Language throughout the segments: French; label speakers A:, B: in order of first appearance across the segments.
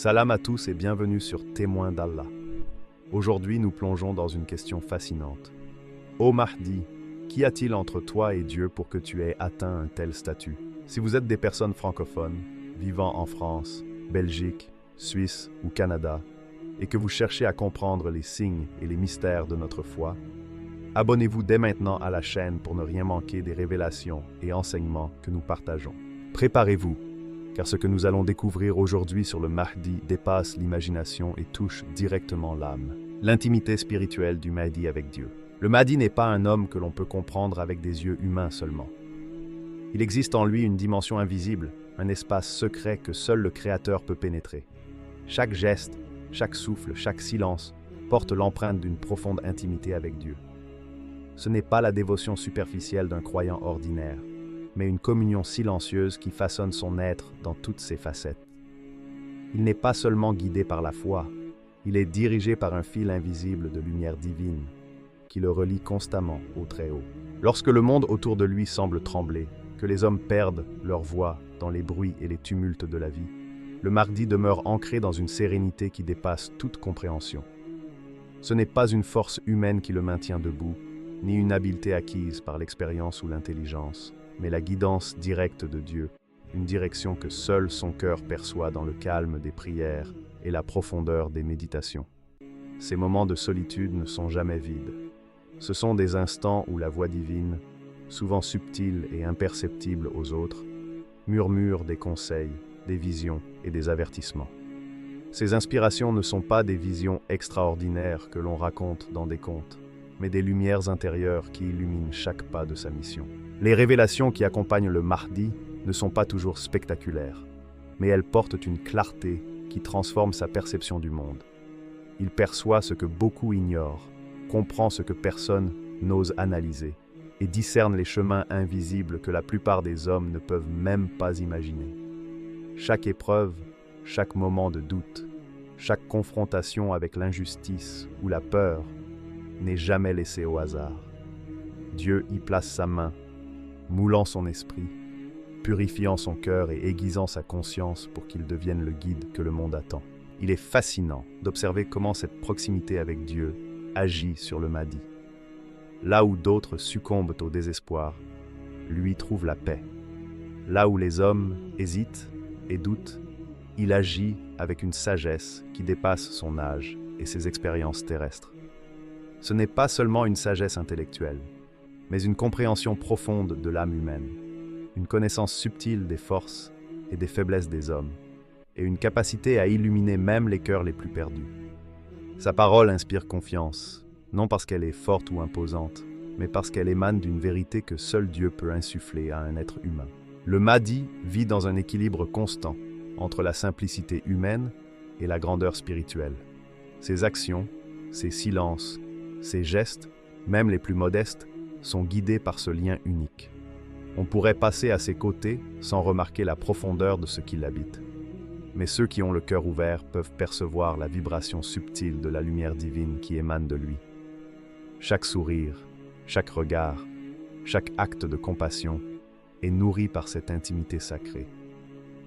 A: Salam à tous et bienvenue sur Témoins d'Allah. Aujourd'hui, nous plongeons dans une question fascinante. Ô Mahdi, qu'y a-t-il entre toi et Dieu pour que tu aies atteint un tel statut? Si vous êtes des personnes francophones, vivant en France, Belgique, Suisse ou Canada, et que vous cherchez à comprendre les signes et les mystères de notre foi, abonnez-vous dès maintenant à la chaîne pour ne rien manquer des révélations et enseignements que nous partageons. Préparez-vous, car ce que nous allons découvrir aujourd'hui sur le Mahdi dépasse l'imagination et touche directement l'âme. L'intimité spirituelle du Mahdi avec Dieu. Le Mahdi n'est pas un homme que l'on peut comprendre avec des yeux humains seulement. Il existe en lui une dimension invisible, un espace secret que seul le Créateur peut pénétrer. Chaque geste, chaque souffle, chaque silence porte l'empreinte d'une profonde intimité avec Dieu. Ce n'est pas la dévotion superficielle d'un croyant ordinaire, mais une communion silencieuse qui façonne son être dans toutes ses facettes. Il n'est pas seulement guidé par la foi, il est dirigé par un fil invisible de lumière divine qui le relie constamment au Très-Haut. Lorsque le monde autour de lui semble trembler, que les hommes perdent leur voix dans les bruits et les tumultes de la vie, le Mahdi demeure ancré dans une sérénité qui dépasse toute compréhension. Ce n'est pas une force humaine qui le maintient debout, ni une habileté acquise par l'expérience ou l'intelligence, mais la guidance directe de Dieu, une direction que seul son cœur perçoit dans le calme des prières et la profondeur des méditations. Ces moments de solitude ne sont jamais vides. Ce sont des instants où la voix divine, souvent subtile et imperceptible aux autres, murmure des conseils, des visions et des avertissements. Ces inspirations ne sont pas des visions extraordinaires que l'on raconte dans des contes, mais des lumières intérieures qui illuminent chaque pas de sa mission. Les révélations qui accompagnent le Mahdi ne sont pas toujours spectaculaires, mais elles portent une clarté qui transforme sa perception du monde. Il perçoit ce que beaucoup ignorent, comprend ce que personne n'ose analyser, et discerne les chemins invisibles que la plupart des hommes ne peuvent même pas imaginer. Chaque épreuve, chaque moment de doute, chaque confrontation avec l'injustice ou la peur n'est jamais laissé au hasard. Dieu y place sa main, moulant son esprit, purifiant son cœur et aiguisant sa conscience pour qu'il devienne le guide que le monde attend. Il est fascinant d'observer comment cette proximité avec Dieu agit sur le Mahdi. Là où d'autres succombent au désespoir, lui trouve la paix. Là où les hommes hésitent et doutent, il agit avec une sagesse qui dépasse son âge et ses expériences terrestres. Ce n'est pas seulement une sagesse intellectuelle, mais une compréhension profonde de l'âme humaine, une connaissance subtile des forces et des faiblesses des hommes, et une capacité à illuminer même les cœurs les plus perdus. Sa parole inspire confiance, non parce qu'elle est forte ou imposante, mais parce qu'elle émane d'une vérité que seul Dieu peut insuffler à un être humain. Le Mahdi vit dans un équilibre constant entre la simplicité humaine et la grandeur spirituelle. Ses actions, ses silences, ses gestes, même les plus modestes, sont guidés par ce lien unique. On pourrait passer à ses côtés sans remarquer la profondeur de ce qui l'habite. Mais ceux qui ont le cœur ouvert peuvent percevoir la vibration subtile de la lumière divine qui émane de lui. Chaque sourire, chaque regard, chaque acte de compassion est nourri par cette intimité sacrée.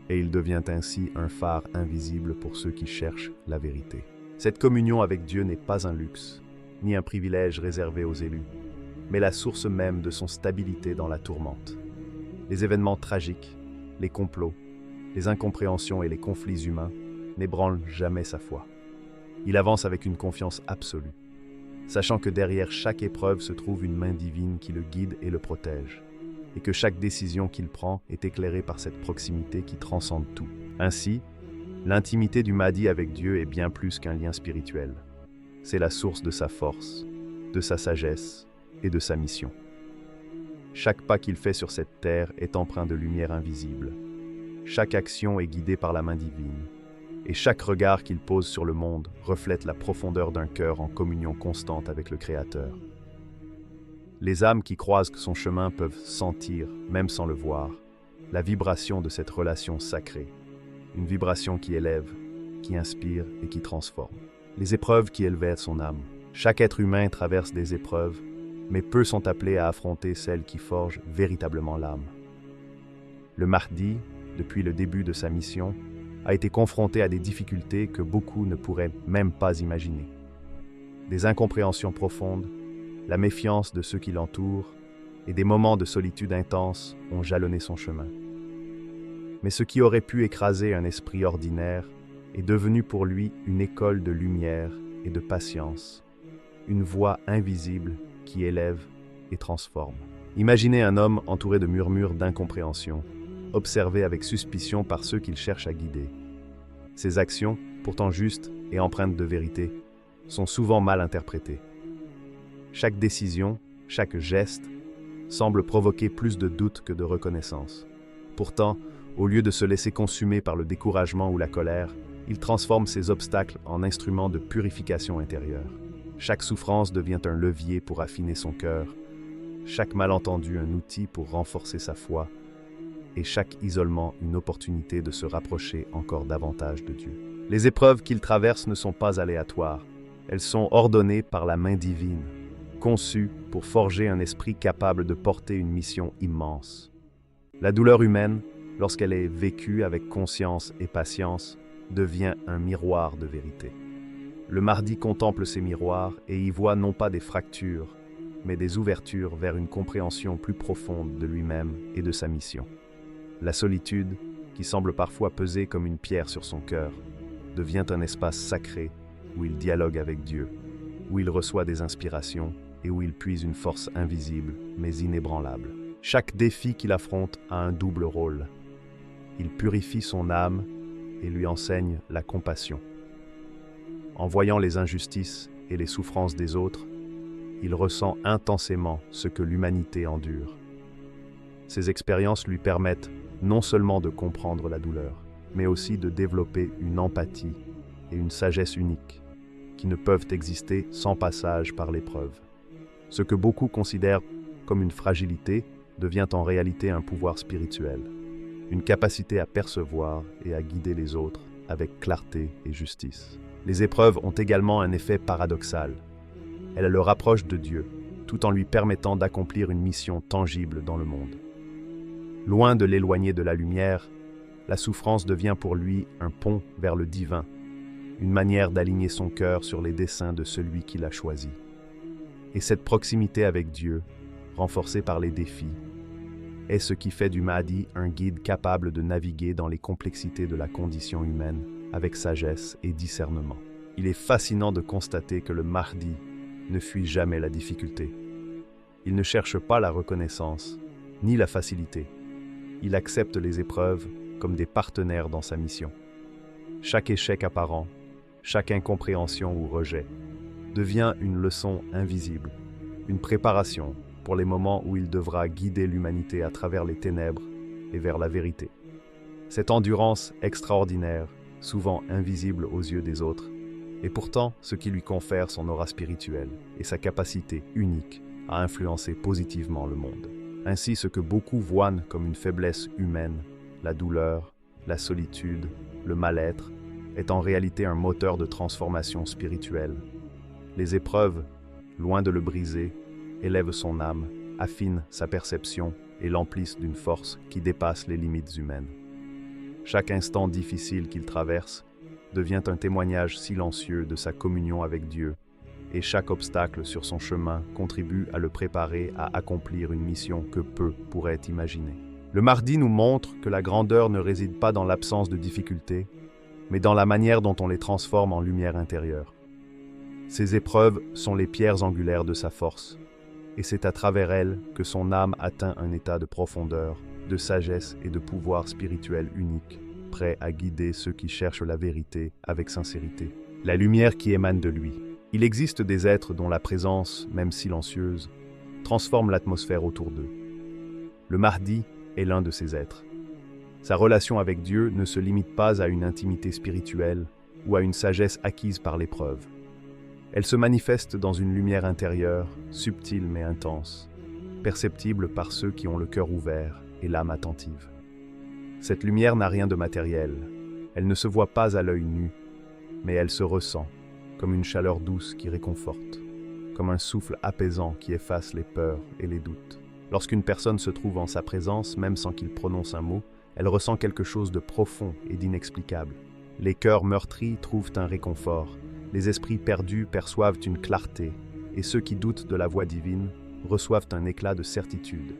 A: Et il devient ainsi un phare invisible pour ceux qui cherchent la vérité. Cette communion avec Dieu n'est pas un luxe, ni un privilège réservé aux élus, mais la source même de son stabilité dans la tourmente. Les événements tragiques, les complots, les incompréhensions et les conflits humains n'ébranlent jamais sa foi. Il avance avec une confiance absolue, sachant que derrière chaque épreuve se trouve une main divine qui le guide et le protège, et que chaque décision qu'il prend est éclairée par cette proximité qui transcende tout. Ainsi, l'intimité du Mahdi avec Dieu est bien plus qu'un lien spirituel. C'est la source de sa force, de sa sagesse et de sa mission. Chaque pas qu'il fait sur cette terre est empreint de lumière invisible. Chaque action est guidée par la main divine, et chaque regard qu'il pose sur le monde reflète la profondeur d'un cœur en communion constante avec le Créateur. Les âmes qui croisent son chemin peuvent sentir, même sans le voir, la vibration de cette relation sacrée, une vibration qui élève, qui inspire et qui transforme. Les épreuves qui élevaient son âme. Chaque être humain traverse des épreuves, mais peu sont appelés à affronter celles qui forgent véritablement l'âme. Le Mahdi, depuis le début de sa mission, a été confronté à des difficultés que beaucoup ne pourraient même pas imaginer. Des incompréhensions profondes, la méfiance de ceux qui l'entourent et des moments de solitude intense ont jalonné son chemin. Mais ce qui aurait pu écraser un esprit ordinaire est devenu pour lui une école de lumière et de patience, une voix invisible qui élève et transforme. Imaginez un homme entouré de murmures d'incompréhension, observé avec suspicion par ceux qu'il cherche à guider. Ses actions, pourtant justes et empreintes de vérité, sont souvent mal interprétées. Chaque décision, chaque geste, semble provoquer plus de doutes que de reconnaissance. Pourtant, au lieu de se laisser consumer par le découragement ou la colère, il transforme ces obstacles en instruments de purification intérieure. Chaque souffrance devient un levier pour affiner son cœur, chaque malentendu un outil pour renforcer sa foi, et chaque isolement une opportunité de se rapprocher encore davantage de Dieu. Les épreuves qu'il traverse ne sont pas aléatoires, elles sont ordonnées par la main divine, conçues pour forger un esprit capable de porter une mission immense. La douleur humaine, lorsqu'elle est vécue avec conscience et patience, devient un miroir de vérité. Le mardi contemple ces miroirs et y voit non pas des fractures, mais des ouvertures vers une compréhension plus profonde de lui-même et de sa mission. La solitude, qui semble parfois peser comme une pierre sur son cœur, devient un espace sacré où il dialogue avec Dieu, où il reçoit des inspirations et où il puise une force invisible mais inébranlable. Chaque défi qu'il affronte a un double rôle. Il purifie son âme et lui enseigne la compassion. En voyant les injustices et les souffrances des autres, il ressent intensément ce que l'humanité endure. Ces expériences lui permettent non seulement de comprendre la douleur, mais aussi de développer une empathie et une sagesse uniques qui ne peuvent exister sans passage par l'épreuve. Ce que beaucoup considèrent comme une fragilité devient en réalité un pouvoir spirituel, une capacité à percevoir et à guider les autres avec clarté et justice. Les épreuves ont également un effet paradoxal. Elles le rapprochent de Dieu, tout en lui permettant d'accomplir une mission tangible dans le monde. Loin de l'éloigner de la lumière, la souffrance devient pour lui un pont vers le divin, une manière d'aligner son cœur sur les desseins de celui qui l'a choisi. Et cette proximité avec Dieu, renforcée par les défis, est ce qui fait du Mahdi un guide capable de naviguer dans les complexités de la condition humaine avec sagesse et discernement. Il est fascinant de constater que le Mahdi ne fuit jamais la difficulté. Il ne cherche pas la reconnaissance, ni la facilité. Il accepte les épreuves comme des partenaires dans sa mission. Chaque échec apparent, chaque incompréhension ou rejet, devient une leçon invisible, une préparation pour les moments où il devra guider l'humanité à travers les ténèbres et vers la vérité. Cette endurance extraordinaire, souvent invisible aux yeux des autres, est pourtant ce qui lui confère son aura spirituelle et sa capacité unique à influencer positivement le monde. Ainsi, ce que beaucoup voient comme une faiblesse humaine, la douleur, la solitude, le mal-être, est en réalité un moteur de transformation spirituelle. Les épreuves, loin de le briser, élèvent son âme, affinent sa perception et l'emplissent d'une force qui dépasse les limites humaines. Chaque instant difficile qu'il traverse devient un témoignage silencieux de sa communion avec Dieu, et chaque obstacle sur son chemin contribue à le préparer à accomplir une mission que peu pourraient imaginer. Le Mahdi nous montre que la grandeur ne réside pas dans l'absence de difficultés, mais dans la manière dont on les transforme en lumière intérieure. Ces épreuves sont les pierres angulaires de sa force, et c'est à travers elles que son âme atteint un état de profondeur, de sagesse et de pouvoir spirituel unique, prêt à guider ceux qui cherchent la vérité avec sincérité. La lumière qui émane de lui. Il existe des êtres dont la présence, même silencieuse, transforme l'atmosphère autour d'eux. Le Mahdi est l'un de ces êtres. Sa relation avec Dieu ne se limite pas à une intimité spirituelle ou à une sagesse acquise par l'épreuve. Elle se manifeste dans une lumière intérieure, subtile mais intense, perceptible par ceux qui ont le cœur ouvert et l'âme attentive. Cette lumière n'a rien de matériel. Elle ne se voit pas à l'œil nu, mais elle se ressent, comme une chaleur douce qui réconforte, comme un souffle apaisant qui efface les peurs et les doutes. Lorsqu'une personne se trouve en sa présence, même sans qu'il prononce un mot, Elle ressent quelque chose de profond et d'inexplicable. Les cœurs meurtris trouvent un réconfort, les esprits perdus perçoivent une clarté, et ceux qui doutent de la voix divine reçoivent un éclat de certitude.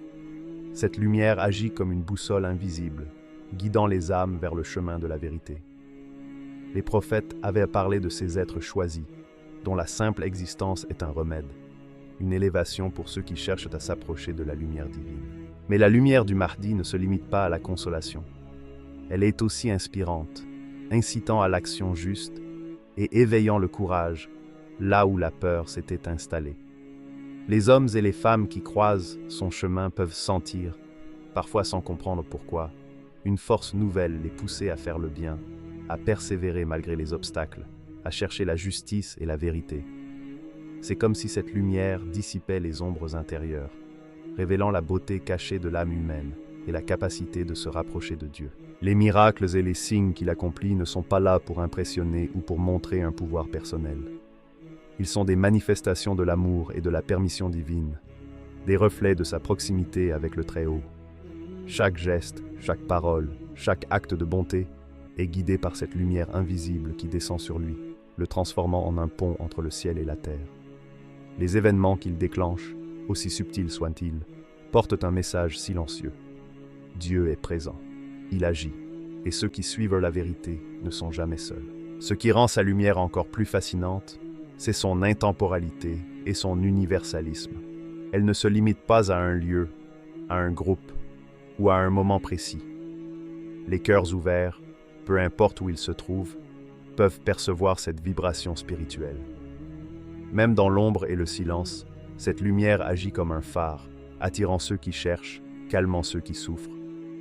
A: Cette lumière agit comme une boussole invisible, guidant les âmes vers le chemin de la vérité. Les prophètes avaient parlé de ces êtres choisis, dont la simple existence est un remède, une élévation pour ceux qui cherchent à s'approcher de la lumière divine. Mais la lumière du Mahdi ne se limite pas à la consolation. Elle est aussi inspirante, incitant à l'action juste et éveillant le courage là où la peur s'était installée. Les hommes et les femmes qui croisent son chemin peuvent sentir, parfois sans comprendre pourquoi, une force nouvelle les pousser à faire le bien, à persévérer malgré les obstacles, à chercher la justice et la vérité. C'est comme si cette lumière dissipait les ombres intérieures, révélant la beauté cachée de l'âme humaine et la capacité de se rapprocher de Dieu. Les miracles et les signes qu'il accomplit ne sont pas là pour impressionner ou pour montrer un pouvoir personnel. Ils sont des manifestations de l'amour et de la permission divine, des reflets de sa proximité avec le Très-Haut. Chaque geste, chaque parole, chaque acte de bonté est guidé par cette lumière invisible qui descend sur lui, le transformant en un pont entre le ciel et la terre. Les événements qu'il déclenche, aussi subtils soient-ils, portent un message silencieux. Dieu est présent, il agit, et ceux qui suivent la vérité ne sont jamais seuls. Ce qui rend sa lumière encore plus fascinante, c'est son intemporalité et son universalisme. Elle ne se limite pas à un lieu, à un groupe ou à un moment précis. Les cœurs ouverts, peu importe où ils se trouvent, peuvent percevoir cette vibration spirituelle. Même dans l'ombre et le silence, cette lumière agit comme un phare, attirant ceux qui cherchent, calmant ceux qui souffrent,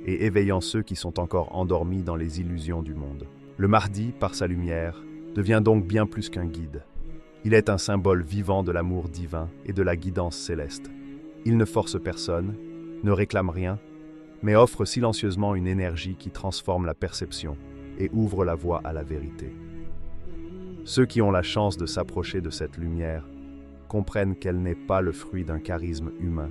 A: et éveillant ceux qui sont encore endormis dans les illusions du monde. Le Mahdi, par sa lumière, devient donc bien plus qu'un guide. Il est un symbole vivant de l'amour divin et de la guidance céleste. Il ne force personne, ne réclame rien, mais offre silencieusement une énergie qui transforme la perception et ouvre la voie à la vérité. Ceux qui ont la chance de s'approcher de cette lumière comprennent qu'elle n'est pas le fruit d'un charisme humain,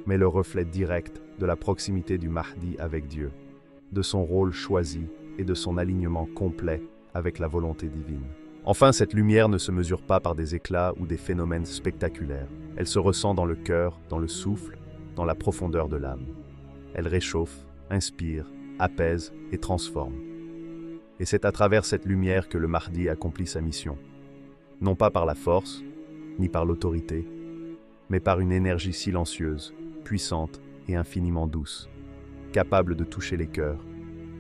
A: mais le reflet direct de la proximité du Mahdi avec Dieu, de son rôle choisi et de son alignement complet avec la volonté divine. Enfin, cette lumière ne se mesure pas par des éclats ou des phénomènes spectaculaires. Elle se ressent dans le cœur, dans le souffle, dans la profondeur de l'âme. Elle réchauffe, inspire, apaise et transforme. Et c'est à travers cette lumière que le Mahdi accomplit sa mission. Non pas par la force, ni par l'autorité, mais par une énergie silencieuse, puissante et infiniment douce, capable de toucher les cœurs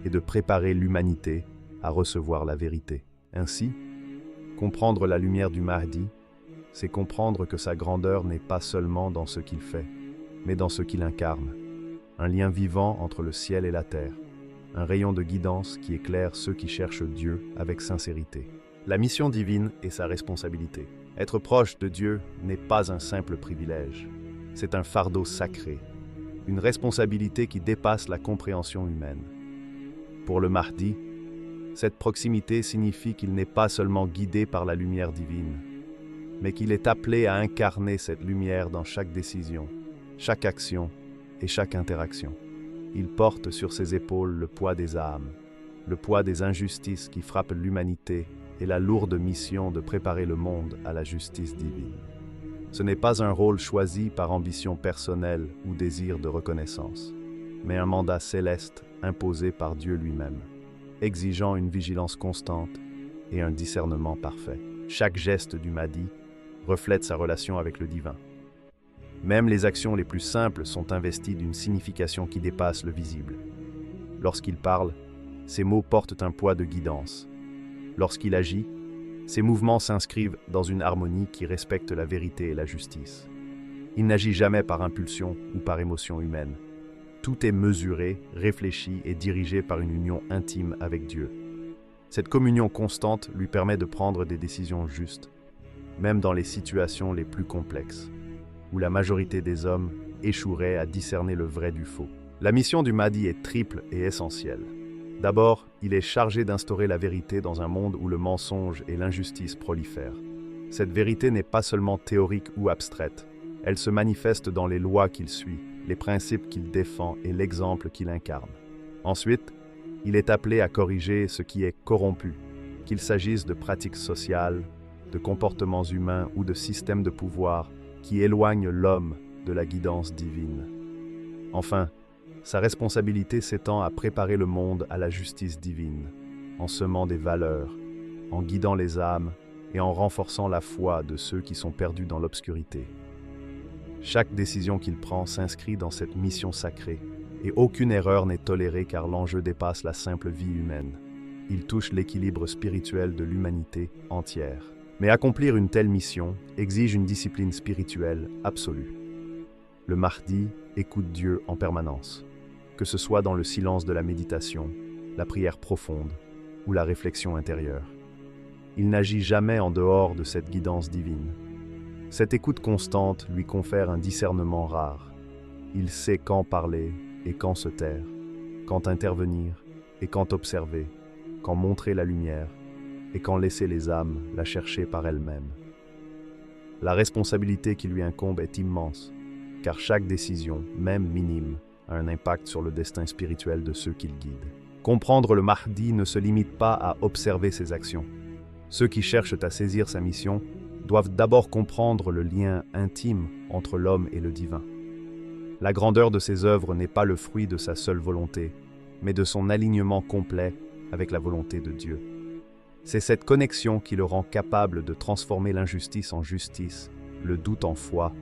A: et de préparer l'humanité à recevoir la vérité. Ainsi, comprendre la lumière du Mahdi, c'est comprendre que sa grandeur n'est pas seulement dans ce qu'il fait, mais dans ce qu'il incarne, un lien vivant entre le ciel et la terre, un rayon de guidance qui éclaire ceux qui cherchent Dieu avec sincérité. La mission divine est sa responsabilité. Être proche de Dieu n'est pas un simple privilège, c'est un fardeau sacré, une responsabilité qui dépasse la compréhension humaine. Pour le Mahdi, cette proximité signifie qu'il n'est pas seulement guidé par la lumière divine, mais qu'il est appelé à incarner cette lumière dans chaque décision, chaque action et chaque interaction. Il porte sur ses épaules le poids des âmes, le poids des injustices qui frappent l'humanité et la lourde mission de préparer le monde à la justice divine. Ce n'est pas un rôle choisi par ambition personnelle ou désir de reconnaissance, mais un mandat céleste imposé par Dieu lui-même, exigeant une vigilance constante et un discernement parfait. Chaque geste du Mahdi reflète sa relation avec le divin. Même les actions les plus simples sont investies d'une signification qui dépasse le visible. Lorsqu'il parle, ses mots portent un poids de guidance. Lorsqu'il agit, ses mouvements s'inscrivent dans une harmonie qui respecte la vérité et la justice. Il n'agit jamais par impulsion ou par émotion humaine. Tout est mesuré, réfléchi et dirigé par une union intime avec Dieu. Cette communion constante lui permet de prendre des décisions justes, même dans les situations les plus complexes, où la majorité des hommes échouerait à discerner le vrai du faux. La mission du Mahdi est triple et essentielle. D'abord, il est chargé d'instaurer la vérité dans un monde où le mensonge et l'injustice prolifèrent. Cette vérité n'est pas seulement théorique ou abstraite, elle se manifeste dans les lois qu'il suit, les principes qu'il défend et l'exemple qu'il incarne. Ensuite, il est appelé à corriger ce qui est corrompu, qu'il s'agisse de pratiques sociales, de comportements humains ou de systèmes de pouvoir qui éloignent l'homme de la guidance divine. Enfin, sa responsabilité s'étend à préparer le monde à la justice divine, en semant des valeurs, en guidant les âmes et en renforçant la foi de ceux qui sont perdus dans l'obscurité. Chaque décision qu'il prend s'inscrit dans cette mission sacrée, et aucune erreur n'est tolérée car l'enjeu dépasse la simple vie humaine. Il touche l'équilibre spirituel de l'humanité entière. Mais accomplir une telle mission exige une discipline spirituelle absolue. Le Mahdi écoute Dieu en permanence, que ce soit dans le silence de la méditation, la prière profonde ou la réflexion intérieure. Il n'agit jamais en dehors de cette guidance divine. Cette écoute constante lui confère un discernement rare. Il sait quand parler et quand se taire, quand intervenir et quand observer, quand montrer la lumière et quand laisser les âmes la chercher par elles-mêmes. La responsabilité qui lui incombe est immense, car chaque décision, même minime, a un impact sur le destin spirituel de ceux qu'il guide. Comprendre le Mahdi ne se limite pas à observer ses actions. Ceux qui cherchent à saisir sa mission doivent d'abord comprendre le lien intime entre l'homme et le divin. La grandeur de ses œuvres n'est pas le fruit de sa seule volonté, mais de son alignement complet avec la volonté de Dieu. C'est cette connexion qui le rend capable de transformer l'injustice en justice, le doute en foi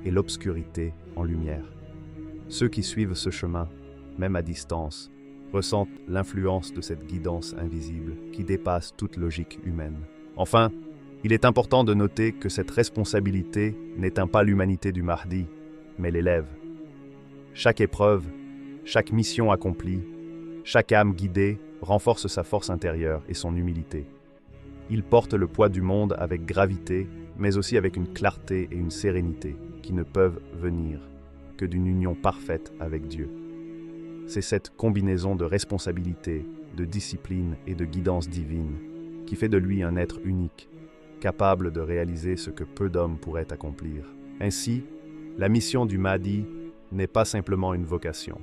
A: et l'obscurité en lumière. Ceux qui suivent ce chemin, même à distance, ressentent l'influence de cette guidance invisible qui dépasse toute logique humaine. Enfin, il est important de noter que cette responsabilité n'éteint pas l'humanité du Mahdi, mais l'élève. Chaque épreuve, chaque mission accomplie, chaque âme guidée renforce sa force intérieure et son humilité. Il porte le poids du monde avec gravité, mais aussi avec une clarté et une sérénité qui ne peuvent venir que d'une union parfaite avec Dieu. C'est cette combinaison de responsabilité, de discipline et de guidance divine qui fait de lui un être unique, capable de réaliser ce que peu d'hommes pourraient accomplir. Ainsi, la mission du Mahdi n'est pas simplement une vocation.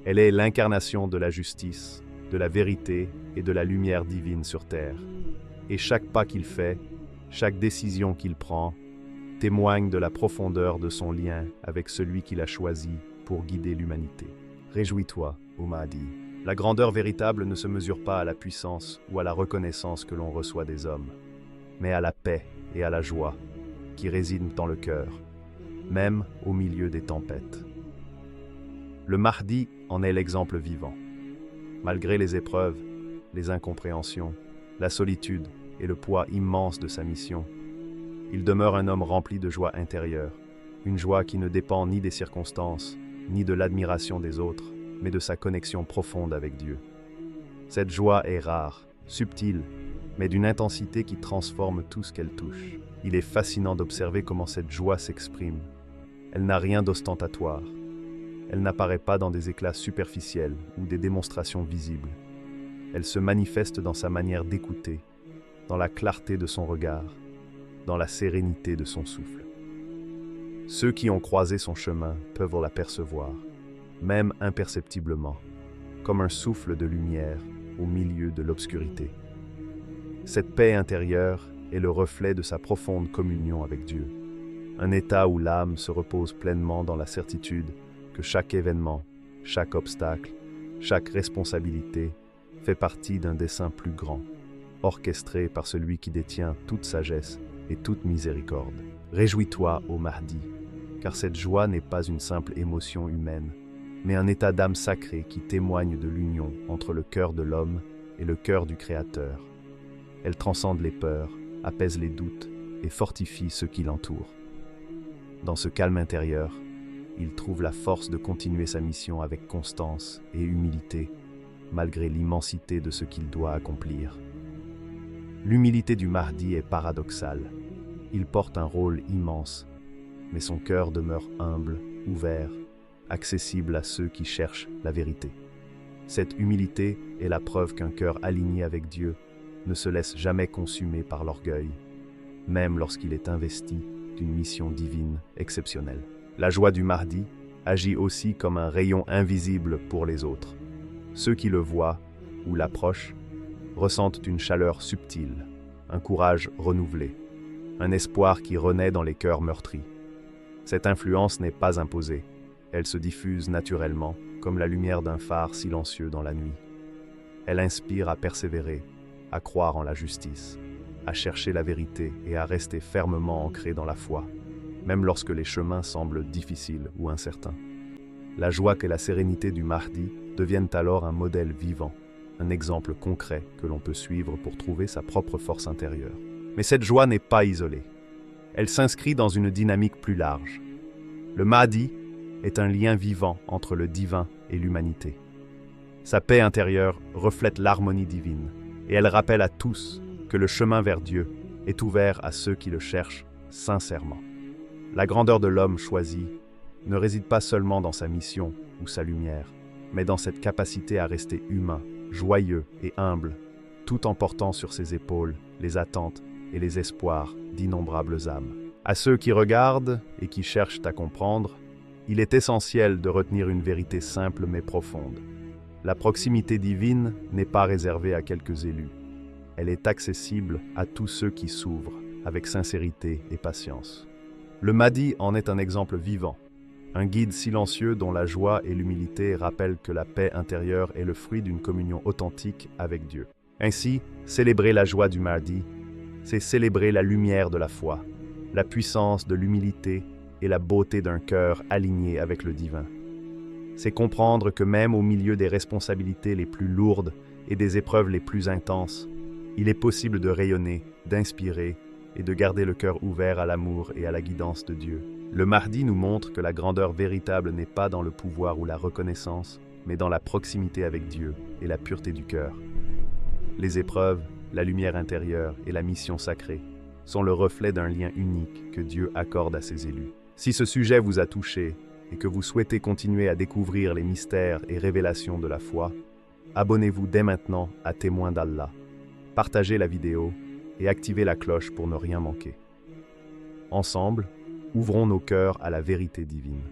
A: Elle est l'incarnation de la justice, de la vérité et de la lumière divine sur terre. Et chaque pas qu'il fait, chaque décision qu'il prend, témoigne de la profondeur de son lien avec celui qu'il a choisi pour guider l'humanité. Réjouis-toi, ô Mahdi. La grandeur véritable ne se mesure pas à la puissance ou à la reconnaissance que l'on reçoit des hommes, mais à la paix et à la joie qui résident dans le cœur, même au milieu des tempêtes. Le Mahdi en est l'exemple vivant. Malgré les épreuves, les incompréhensions, la solitude et le poids immense de sa mission, il demeure un homme rempli de joie intérieure, une joie qui ne dépend ni des circonstances, ni de l'admiration des autres, mais de sa connexion profonde avec Dieu. Cette joie est rare, subtile, mais d'une intensité qui transforme tout ce qu'elle touche. Il est fascinant d'observer comment cette joie s'exprime. Elle n'a rien d'ostentatoire. Elle n'apparaît pas dans des éclats superficiels ou des démonstrations visibles. Elle se manifeste dans sa manière d'écouter, dans la clarté de son regard, dans la sérénité de son souffle. Ceux qui ont croisé son chemin peuvent l'apercevoir, même imperceptiblement, comme un souffle de lumière au milieu de l'obscurité. Cette paix intérieure est le reflet de sa profonde communion avec Dieu, un état où l'âme se repose pleinement dans la certitude que chaque événement, chaque obstacle, chaque responsabilité fait partie d'un dessein plus grand, orchestré par celui qui détient toute sagesse et toute miséricorde. Réjouis-toi, ô Mahdi, car cette joie n'est pas une simple émotion humaine, mais un état d'âme sacré qui témoigne de l'union entre le cœur de l'homme et le cœur du Créateur. Elle transcende les peurs, apaise les doutes et fortifie ceux qui l'entourent. Dans ce calme intérieur, il trouve la force de continuer sa mission avec constance et humilité, malgré l'immensité de ce qu'il doit accomplir. L'humilité du Mahdi est paradoxale. Il porte un rôle immense, mais son cœur demeure humble, ouvert, accessible à ceux qui cherchent la vérité. Cette humilité est la preuve qu'un cœur aligné avec Dieu ne se laisse jamais consumer par l'orgueil, même lorsqu'il est investi d'une mission divine exceptionnelle. La joie du Mahdi agit aussi comme un rayon invisible pour les autres. Ceux qui le voient ou l'approchent ressentent une chaleur subtile, un courage renouvelé, un espoir qui renaît dans les cœurs meurtris. Cette influence n'est pas imposée, elle se diffuse naturellement, comme la lumière d'un phare silencieux dans la nuit. Elle inspire à persévérer, à croire en la justice, à chercher la vérité et à rester fermement ancré dans la foi, même lorsque les chemins semblent difficiles ou incertains. La joie et la sérénité du Mahdi deviennent alors un modèle vivant, un exemple concret que l'on peut suivre pour trouver sa propre force intérieure. Mais cette joie n'est pas isolée. Elle s'inscrit dans une dynamique plus large. Le Mahdi est un lien vivant entre le divin et l'humanité. Sa paix intérieure reflète l'harmonie divine, et elle rappelle à tous que le chemin vers Dieu est ouvert à ceux qui le cherchent sincèrement. La grandeur de l'homme choisi ne réside pas seulement dans sa mission ou sa lumière, mais dans cette capacité à rester humain, joyeux et humble, tout en portant sur ses épaules les attentes et les espoirs d'innombrables âmes. À ceux qui regardent et qui cherchent à comprendre, il est essentiel de retenir une vérité simple mais profonde. La proximité divine n'est pas réservée à quelques élus. Elle est accessible à tous ceux qui s'ouvrent avec sincérité et patience. Le Mahdi en est un exemple vivant, un guide silencieux dont la joie et l'humilité rappellent que la paix intérieure est le fruit d'une communion authentique avec Dieu. Ainsi, célébrer la joie du Mahdi, c'est célébrer la lumière de la foi, la puissance de l'humilité et la beauté d'un cœur aligné avec le divin. C'est comprendre que même au milieu des responsabilités les plus lourdes et des épreuves les plus intenses, il est possible de rayonner, d'inspirer et de garder le cœur ouvert à l'amour et à la guidance de Dieu. Le Mahdi nous montre que la grandeur véritable n'est pas dans le pouvoir ou la reconnaissance, mais dans la proximité avec Dieu et la pureté du cœur. Les épreuves, la lumière intérieure et la mission sacrée sont le reflet d'un lien unique que Dieu accorde à ses élus. Si ce sujet vous a touché et que vous souhaitez continuer à découvrir les mystères et révélations de la foi, abonnez-vous dès maintenant à Témoins d'Allah, partagez la vidéo et activez la cloche pour ne rien manquer. Ensemble, ouvrons nos cœurs à la vérité divine.